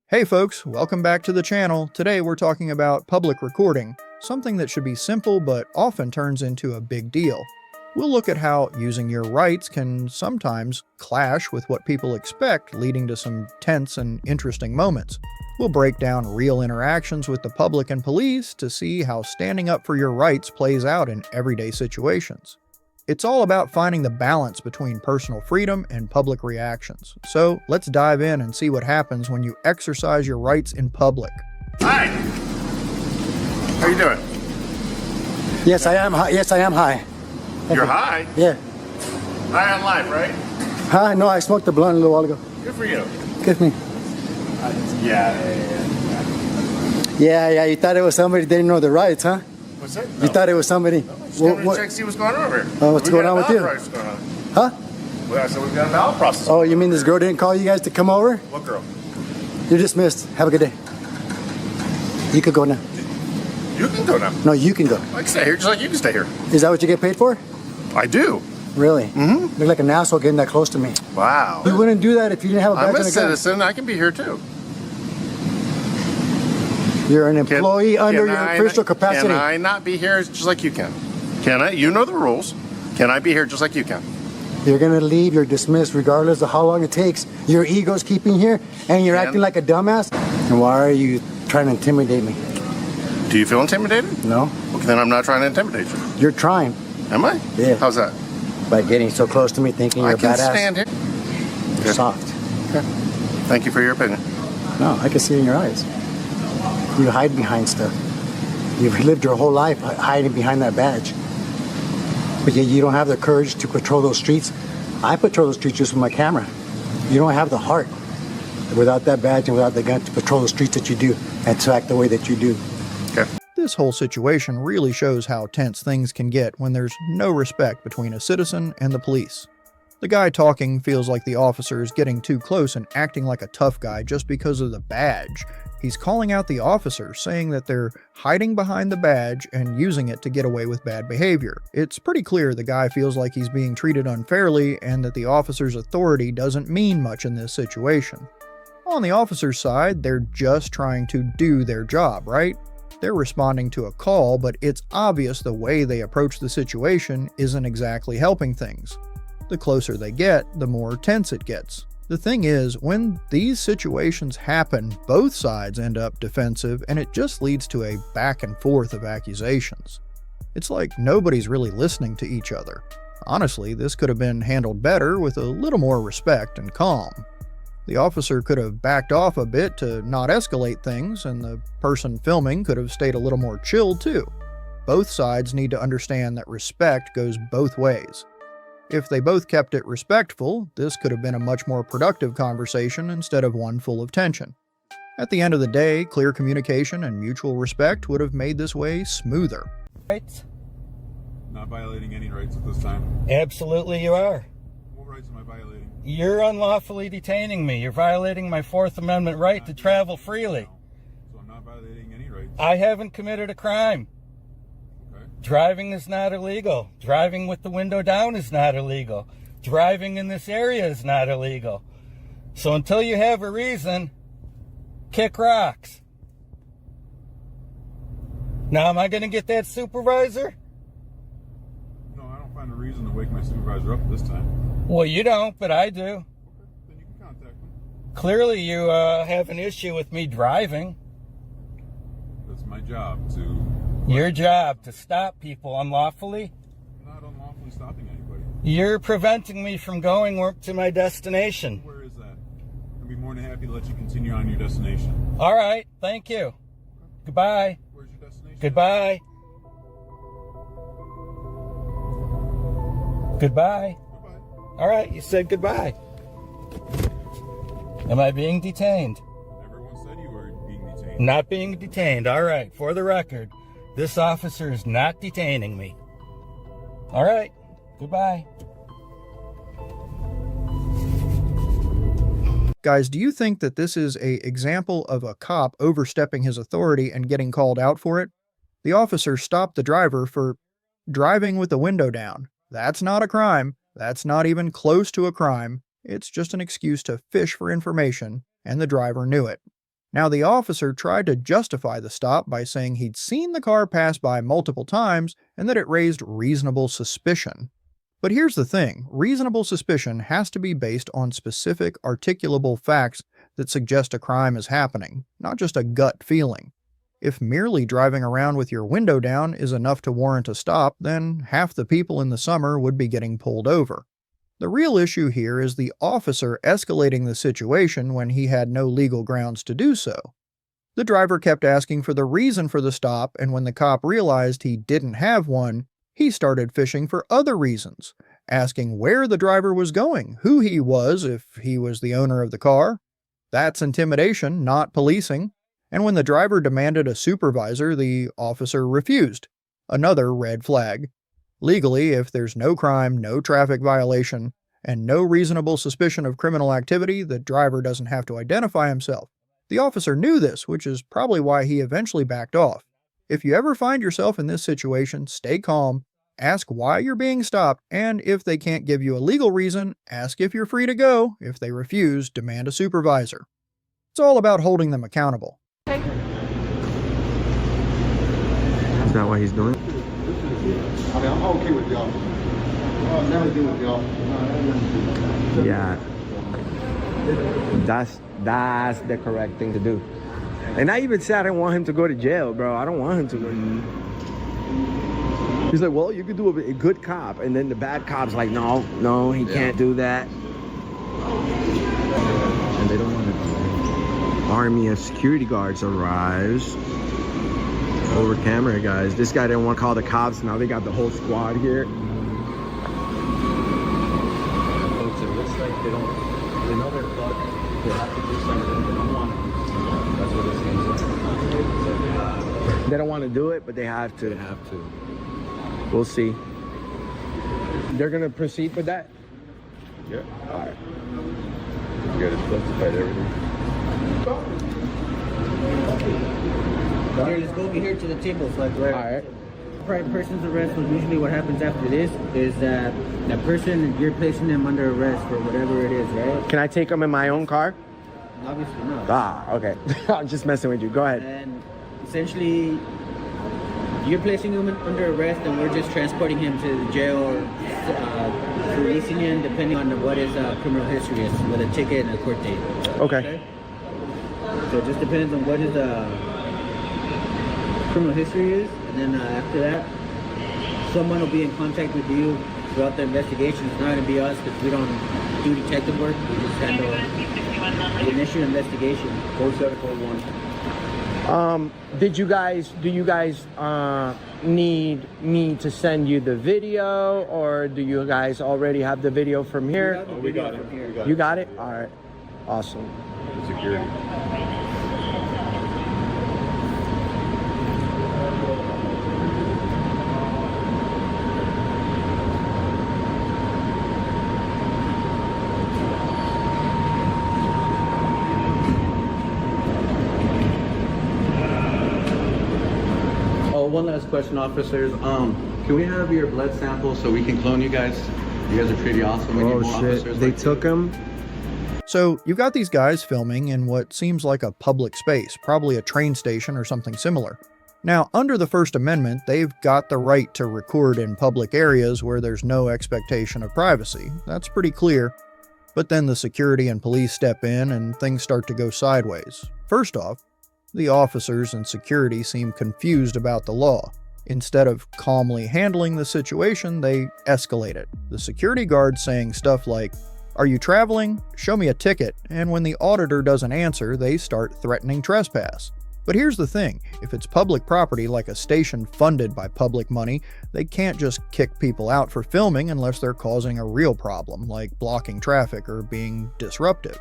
Hey folks, welcome back to the channel. Today we're talking about public recording, something that should be simple but often turns into a big deal. We'll look at how using your rights can sometimes clash with what people expect, leading to some tense and interesting moments. We'll break down real interactions with the public and police to see how standing up for your rights plays out in everyday situations. It's all about finding the balance between personal freedom and public reactions. So let's dive in and see what happens when you exercise your rights in public. Hi. How you doing? Yes, I am high. Yes, I am high. You're high? Yeah. High on life, right? Huh? No, I smoked a blunt a little while ago. Good for you. Give me. Yeah, you thought it was somebody that didn't know the rights, huh? What's that? You thought it was somebody. Just coming to check, see what's going on over here. Oh, what's going on with you? Process going on. Huh? Well, I said we've got a ballot process. Oh, you mean this girl didn't call you guys to come over? What girl? You're dismissed. Have a good day. You could go now. You can go now. No, you can go. I can stay here just like you can stay here. Is that what you get paid for? I do. Really? Mm-hmm. You're like an asshole getting that close to me. Wow. You wouldn't do that if you didn't have a badge I'm a and a gun. citizen. I can be here too. You're an employee under your official capacity. Can I not be here just like you can? Can I? You know the rules. Can I be here just like you can? You're gonna leave, you're dismissed regardless of how long it takes. Your ego's keeping here and you're acting like a dumbass. And why are you trying to intimidate me? Do you feel intimidated? No. Okay, then I'm not trying to intimidate you. You're trying. Am I? Yeah. How's that? By getting so close to me thinking you're I a can badass. stand here. You're soft. Okay. Thank you for your opinion. No, I can see it in your eyes. You hide behind stuff. You've lived your whole life hiding behind that badge. But yet you don't have the courage to patrol those streets. I patrol those streets just with my camera. You don't have the heart without that badge and without the gun to patrol the streets that you do and to act the way that you do. Okay. This whole situation really shows how tense things can get when there's no respect between a citizen and the police. The guy talking feels like the officer is getting too close and acting like a tough guy just because of the badge. He's calling out the officer, saying that they're hiding behind the badge and using it to get away with bad behavior. It's pretty clear the guy feels like he's being treated unfairly and that the officer's authority doesn't mean much in this situation. On the officer's side, they're just trying to do their job, right? They're responding to a call, but it's obvious the way they approach the situation isn't exactly helping things. The closer they get, the more tense it gets. The thing is, when these situations happen, both sides end up defensive and it just leads to a back and forth of accusations. It's like nobody's really listening to each other. Honestly, this could have been handled better with a little more respect and calm. The officer could have backed off a bit to not escalate things, and the person filming could have stayed a little more chill too. Both sides need to understand that respect goes both ways. If they both kept it respectful, this could have been a much more productive conversation instead of one full of tension. At the end of the day, clear communication and mutual respect would have made this way smoother. Rights? Not violating any rights at this time. Absolutely you are. What rights am I violating? You're unlawfully detaining me. You're violating my Fourth Amendment right to travel freely. So I'm not violating any rights. I haven't committed a crime. Okay. Driving is not illegal. Driving with the window down is not illegal. Driving in this area is not illegal. So until you have a reason, kick rocks. Now, am I going to get that supervisor? No, I don't find a reason to wake my supervisor up this time. Well, you don't, but I do. Okay. Then you can contact them. Clearly, you have an issue with me driving. That's my job to... Your job to stop people unlawfully. I'm not unlawfully stopping anybody. You're preventing me from going to my destination. Where is that? I'd be more than happy to let you continue on your destination. All right, thank you. Goodbye. Where's your destination? Goodbye. Goodbye. Goodbye. All right, you said goodbye. Am I being detained? Everyone said you were being detained. Not being detained. All right, for the record, this officer is not detaining me. All right, goodbye. Guys, do you think that this is an example of a cop overstepping his authority and getting called out for it? The officer stopped the driver for driving with the window down. That's not a crime. That's not even close to a crime. It's just an excuse to fish for information, and the driver knew it. Now, the officer tried to justify the stop by saying he'd seen the car pass by multiple times and that it raised reasonable suspicion. But here's the thing, reasonable suspicion has to be based on specific, articulable facts that suggest a crime is happening, not just a gut feeling. If merely driving around with your window down is enough to warrant a stop, then half the people in the summer would be getting pulled over. The real issue here is the officer escalating the situation when he had no legal grounds to do so. The driver kept asking for the reason for the stop, and when the cop realized he didn't have one, he started fishing for other reasons, asking where the driver was going, who he was if he was the owner of the car. That's intimidation, not policing. And when the driver demanded a supervisor, the officer refused. Another red flag. Legally, if there's no crime, no traffic violation, and no reasonable suspicion of criminal activity, the driver doesn't have to identify himself. The officer knew this, which is probably why he eventually backed off. If you ever find yourself in this situation, stay calm, ask why you're being stopped, and if they can't give you a legal reason, ask if you're free to go. If they refuse, demand a supervisor. It's all about holding them accountable. Is that what he's doing? I mean, I'm okay with y'all. I'll never do with y'all. Yeah. That's the correct thing to do. And I even said I didn't want him to go to jail, bro. I don't want him to go. He's like, well, you could do a good cop. And then the bad cop's like, no, he can't do that. And they don't want to. Army of security guards arrives. Over camera, guys. This guy didn't want to call the cops. Now they got the whole squad here. Folks, it looks like they know they're fucked. They have to do something. They don't want to. That's what it seems. They don't want to do it, but they have to. They have to. We'll see. They're gonna proceed with that? Yeah. All right. You gotta justify everything. Here, let's go over here to the table. So like, All right. Private person's arrest. Well, usually what happens after this is that that person, you're placing them under arrest for whatever it is, right? Can I take them in my own car? Obviously not. Ah, okay. I'm just messing with you. Go ahead. And essentially, you're placing him under arrest, and we're just transporting him to the jail or releasing him, depending on what his criminal history is, with a ticket and a court date. Okay. So it just depends on what his criminal history is, and then after that, someone will be in contact with you throughout the investigation. It's not going to be us because we don't do detective work. We just handle the initial investigation. 4741. Do you guys need me to send you the video, or do you guys already have the video from here? We got it. You got it? All right. Awesome. Security. One last question, officers. Can we have your blood sample so we can clone you guys? You guys are pretty awesome. We need Oh more shit, officers they like took you. him? So, you've got these guys filming in what seems like a public space, probably a train station or something similar. Now, under the First Amendment, they've got the right to record in public areas where there's no expectation of privacy. That's pretty clear. But then the security and police step in and things start to go sideways. First off, the officers and security seem confused about the law. Instead of calmly handling the situation, they escalate it. The security guard saying stuff like, "Are you traveling? Show me a ticket." And when the auditor doesn't answer, they start threatening trespass. But here's the thing, if it's public property like a station funded by public money, they can't just kick people out for filming unless they're causing a real problem, like blocking traffic or being disruptive.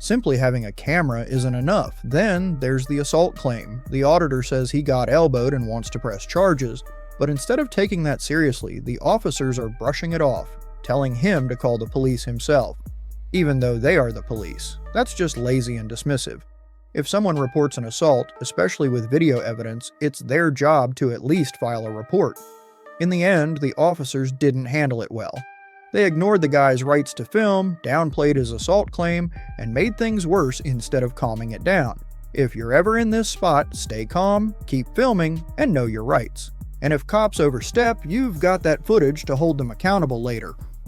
Simply having a camera isn't enough. Then there's the assault claim. The auditor says he got elbowed and wants to press charges, but instead of taking that seriously, the officers are brushing it off, telling him to call the police himself, even though they are the police. That's just lazy and dismissive. If someone reports an assault, especially with video evidence, it's their job to at least file a report. In the end, the officers didn't handle it well. They ignored the guy's rights to film, downplayed his assault claim, and made things worse instead of calming it down. If you're ever in this spot, stay calm, keep filming, and know your rights. And if cops overstep, you've got that footage to hold them accountable later.